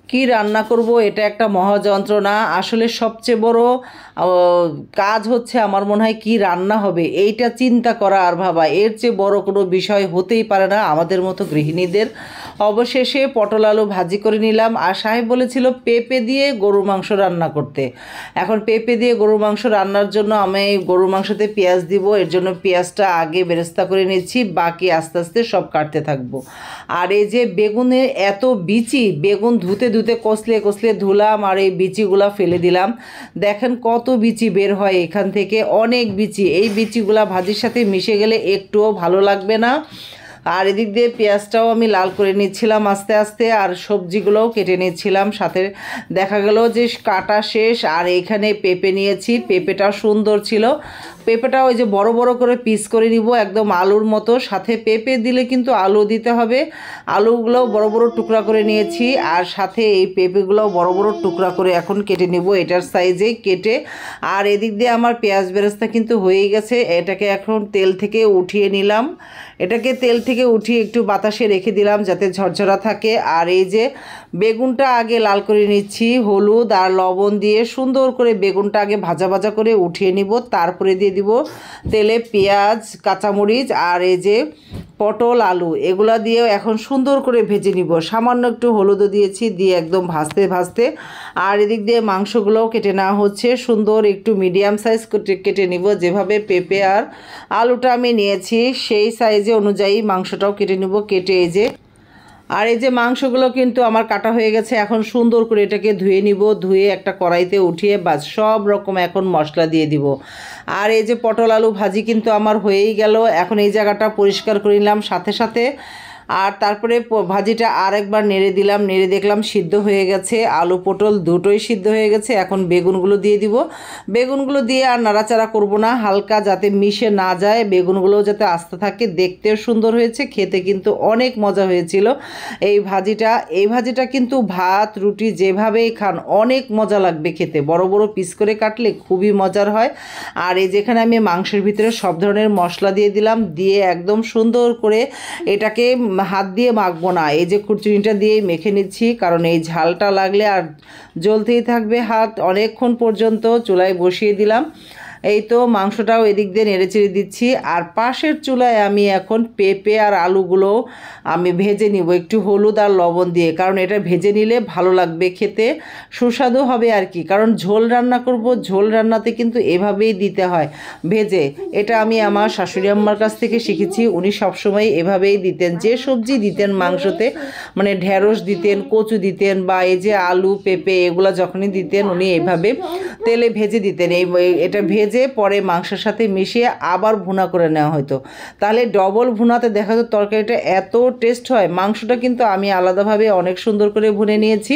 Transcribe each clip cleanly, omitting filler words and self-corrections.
কি রান্না করব এটা একটা মহা যন্ত্রণা। আসলে সবচেয়ে বড় কাজ হচ্ছে আমার মনে হয় কি রান্না হবে এইটা চিন্তা করা আর ভাবা। এর চেয়ে বড় কোনো বিষয় হতেই পারে না আমাদের মতো গৃহিণীদের। অবশেষে পটল আলু ভাজি করে নিলাম। আর সাহেব বলেছিল পেঁপে দিয়ে গরুর মাংস রান্না করতে। এখন পেঁপে দিয়ে গরুর মাংস রান্নার জন্য আমি গরুর মাংসতে পেঁয়াজ দিব। এর জন্য পেঁয়াজটা আগে বেরেস্তা করে নিচ্ছি, বাকি আস্তে আস্তে সব কাটতে থাকবো। আর এই যে বেগুনের এত বিচি, বেগুন ধুতে ধুতে কষলে কষলে ধুলাম আর এই বিচিগুলা ফেলে দিলাম। দেখেন কত বিচি বের হয় এখান থেকে, অনেক বিচি। এই বিচিগুলা ভাজির সাথে মিশে গেলে একটুও ভালো লাগবে না। আর এদিক দিয়ে পেঁয়াজটাও আমি লাল করে নিচ্ছিলাম আস্তে আস্তে, আর সবজিগুলোও কেটে নিচ্ছিলাম সাথে। দেখা গেল যে কাটা শেষ। আর এখানে পেঁপে নিয়েছি, পেঁপেটাও সুন্দর ছিল। পেঁপেটা ওই যে বড় বড় করে পিস করে নিব একদম আলুর মতো। সাথে পেঁপে দিলে কিন্তু আলু দিতে হবে। আলুগুলোও বড় বড় টুকরা করে নিয়েছি, আর সাথে এই পেঁপেগুলোও বড় বড় টুকরা করে এখন কেটে নিব এটার সাইজেই কেটে। আর এদিক দিয়ে আমার পেঁয়াজ বেরেস্তা কিন্তু হয়েই গেছে। এটাকে এখন তেল থেকে উঠিয়ে নিলাম। এটাকে তেল থেকে উঠিয়ে একটু বাতাসে রেখে দিলাম যাতে ঝরঝরা থাকে। আর এই যে বেগুনটা আগে লাল করে নিচ্ছি হলুদ আর লবণ দিয়ে, সুন্দর করে বেগুনটা আগে ভাজা ভাজা করে উঠিয়ে নিব। তারপরে দিয়ে দিব তেলে পেঁয়াজ, কাঁচামরিচ আর এই যে পটল আলু, এগুলা দিয়েও এখন সুন্দর করে ভেজে নিব। সামান্য একটু হলুদও দিয়েছি, দিয়ে একদম ভাজতে ভাজতে। আর এদিক দিয়ে মাংসগুলোও কেটে নেওয়া হচ্ছে, সুন্দর একটু মিডিয়াম সাইজ কেটে নিব। যেভাবে পেঁপে আর আলুটা আমি নিয়েছি সেই সাইজে অনুযায়ী মাংসটাও কেটে নিব। কেটে এই যে, আর এই যে মাংসগুলো কিন্তু আমার কাটা হয়ে গেছে। এখন সুন্দর করে এটাকে ধুয়ে নিব, ধুয়ে একটা কড়াইতে উঠিয়ে বাস সব রকম এখন মশলা দিয়ে দিব। আর এই যে পটল আলু ভাজি কিন্তু আমার হয়েই গেল। এখন এই জায়গাটা পরিষ্কার করে নিলাম সাথে সাথে। আর তারপরে ভাজিটা আর একবার নেড়ে দিলাম, নেড়ে দেখলাম সিদ্ধ হয়ে গেছে, আলু পটল দুটোই সিদ্ধ হয়ে গেছে। এখন বেগুনগুলো দিয়ে দিব। বেগুনগুলো দিয়ে আর নাড়াচাড়া করব না, হালকা যাতে মিশে না যায়, বেগুনগুলোও যাতে আস্তে থাকে। দেখতেও সুন্দর হয়েছে, খেতে কিন্তু অনেক মজা হয়েছিল এই ভাজিটা কিন্তু ভাত রুটি যেভাবেই খান অনেক মজা লাগবে খেতে। বড় বড় পিস করে কাটলে খুবই মজার হয়। আর এই যেখানে আমি মাংসের ভিতরে সব ধরনের মশলা দিয়ে দিলাম, দিয়ে একদম সুন্দর করে এটাকে হাত দিয়ে মাখবো না, এই যে খুরচুনিটা দিয়েই মেখে নিচ্ছি, কারণ এই ঝালটা লাগলে আর জ্বলতেই থাকবে হাত অনেকক্ষণ পর্যন্ত। চুলায় বসিয়ে দিলাম। এই তো মাংসটাও এদিক দিয়ে নেড়েচেড়ে দিচ্ছি। আর পাশের চুলায় আমি এখন পেঁপে আর আলুগুলো আমি ভেজে নিব একটু হলুদ আর লবণ দিয়ে, কারণ এটা ভেজে নিলে ভালো লাগবে খেতে, সুস্বাদু হবে আর কি। কারণ ঝোল রান্না করব, ঝোল রান্নাতে কিন্তু এভাবেই দিতে হয় ভেজে। এটা আমি আমার শাশুড়ি আম্মার কাছ থেকে শিখেছি, উনি সবসময় এভাবেই দিতেন। যে সবজি দিতেন মাংসতে, মানে ঢেঁড়স দিতেন, কচু দিতেন, বা এই যে আলু পেঁপে এগুলো যখনই দিতেন উনি এইভাবে তেলে ভেজে দিতেন। এটা ভেজে পরে মাংসের সাথে মিশিয়ে আবার ভুনা করে নেওয়া হতো, তাহলে ডবল ভুনাতে দেখা যেত তরকারিটা এত টেস্ট হয়। মাংসটা কিন্তু আমি আলাদাভাবে অনেক সুন্দর করে ভুনে নিয়েছি,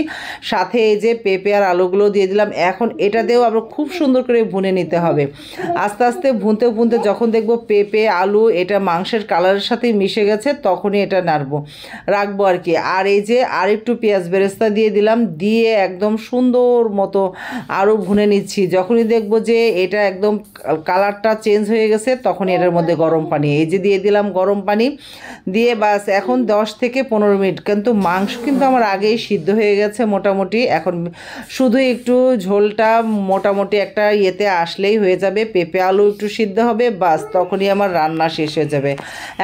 সাথে এই যে পেঁপে আর আলুগুলো দিয়ে দিলাম। এখন এটাতেও আবার খুব সুন্দর করে ভুনে নিতে হবে। আস্তে আস্তে ভুনতে ভুনতে যখন দেখবো পেঁপে আলু এটা মাংসের কালারের সাথে মিশে গেছে, তখনই এটা রাখবো আর কি। আর এই যে আর একটু পেঁয়াজ বেরেস্তা দিয়ে দিলাম, দিয়ে একদম সুন্দর মতো আরও ভুনে নিচ্ছি। যখনই দেখবো যে এটা একদম কালারটা চেঞ্জ হয়ে গেছে, তখন এটার মধ্যে গরম পানি এই যে দিয়ে দিলাম, গরম পানি দিয়ে বাস এখন 10 থেকে 15 মিনিট। কিন্তু মাংস কিন্তু আমার আগেই সিদ্ধ হয়ে গেছে মোটামুটি। এখন শুধু একটু ঝোলটা মোটামুটি একটা ইয়েতে আসলেই হয়ে যাবে, পেঁপে আলু একটু সিদ্ধ হবে, বাস তখনই আমার রান্না শেষ হয়ে যাবে।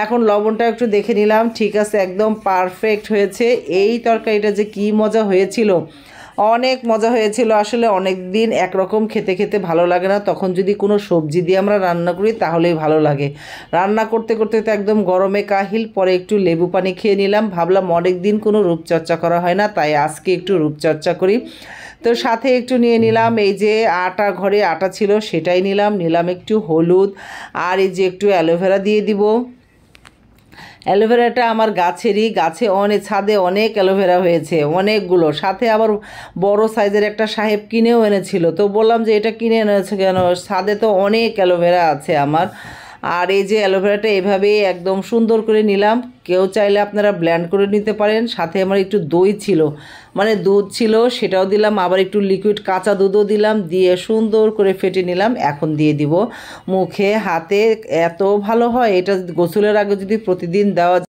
এখন লবণটা একটু দেখে নিলাম, ঠিক আছে, একদম পারফেক্ট হয়েছে। এই তরকারিটা যে কি মজা হয়েছিল, অনেক মজা হয়েছিল। আসলে অনেক দিন একরকম খেতে খেতে ভালো লাগে না, তখন যদি কোনো সবজি দিয়ে আমরা রান্না করি তাহলেই ভালো লাগে। রান্না করতে করতে তো একদম গরমে কাহিল, পরে একটু লেবু পানি খেয়ে নিলাম। ভাবলাম অনেক দিন কোনো রূপচর্চা করা হয় না, তাই আজকে একটু রূপচর্চা করি। তো সাথে একটু নিয়ে নিলাম এই যে আটা, ঘরে আটা ছিল সেটাই নিলাম একটু হলুদ, আর এই যে একটু অ্যালোভেরা দিয়ে দিব। অ্যালোভেরাটা আমার গাছে অনেক, ছাদে অনেক অ্যালোভেরা হয়েছে অনেকগুলো। সাথে আবার বড় সাইজের একটা সাহেব কিনেও এনেছিল, তো বললাম যে এটা কিনে এনেছে কেন, ছাদে তো অনেক অ্যালোভেরা আছে আমার। আর এই যে অ্যালোভেরাটা এভাবেই একদম সুন্দর করে নিলাম। কেউ চাইলে আপনারা ব্লেন্ড করে নিতে পারেন। সাথে আমার একটু দই ছিল, মানে দুধ ছিল, সেটাও দিলাম। আবার একটু লিকুইড কাঁচা দুধও দিলাম, দিয়ে সুন্দর করে ফেটে নিলাম। এখন দিয়ে দিব মুখে, হাতে। এত ভালো হয় এটা, গোসলের আগে যদি প্রতিদিন দেওয়া